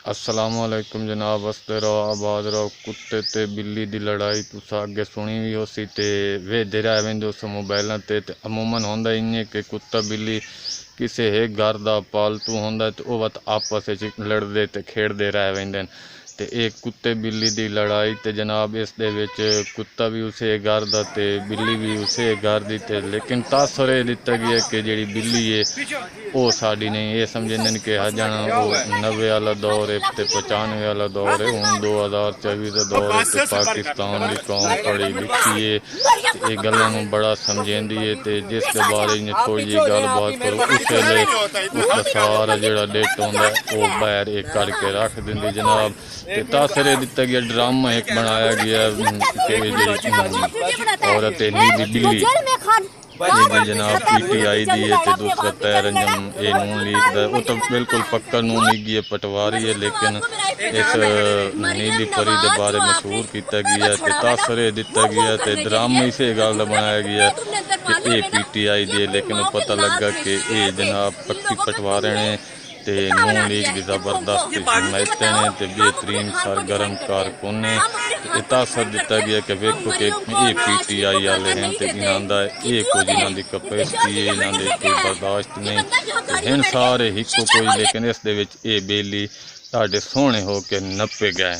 अस्सलामुअलैकुम जनाब, वसते रहो आबाद रहो। कुत्ते ते बिल्ली दी लड़ाई तुसा अगे सुनी भी होसी ते वेखदे रह वेंदे उस मोबाइलों ते अमूमन होंदा इ'यां कि कुत्ता बिल्ली किसी एक घर का पालतू होंदा ते वह आपस में लड़ते ते खेड़ते रह वेंदे ते एक कुत्ते बिल्ली दी लड़ाई ते जनाब इस दे विच कुत्ता भी उस घर का ते बिल्ली भी उस घर की ते लेकिन तासर यह दिता गया कि जी बिल्ली है वो साड़ी नहीं। ये समझते कि हजन वो 90 वाला दौर है तो 95 वाला दौर है, हूँ 2024 का दौर है तो पाकिस्तान की कौम पढ़ी लिखी है ये गलों बड़ा समझेंदी है तो जिस बारे थोड़ी जी गलबात करो उस वे उसका सारा जो डेट होंगे वो बाहर एक करके रख देंदी जनाब। तो तासर दिता गया ड्रामा एक बनाया गया औरत नीली बिल्ली जी जनाब PTI दी है तो दूसरा तैर अंजम ये नून लीग का वो तो बिल्कुल पक्का नून लीगी है पटवारी है, लेकिन इस नीली परी के बारे मशहूर किया गया तो तासर दिता गया तो ड्रामा इसे गल बनाया गया कि ये PTI दी है, लेकिन पता लगा कि ये जनाब पक्की पटवारे ने ते नून लीग की जबरदस्त हिमायत ने तो बेहतरीन सरगर्म कारकुन ने तासर दिता गया कि वेखो कि ये PTI वाले हैं तो इन्हों ये कुछ इन्हों की कैपेसिटी है, इन्होंने कोई बर्दाश्त नहीं हैं सारे हिको कोई, लेकिन इस दे विच ये बेली तुहाडे सोहने हो के नप्पे गए।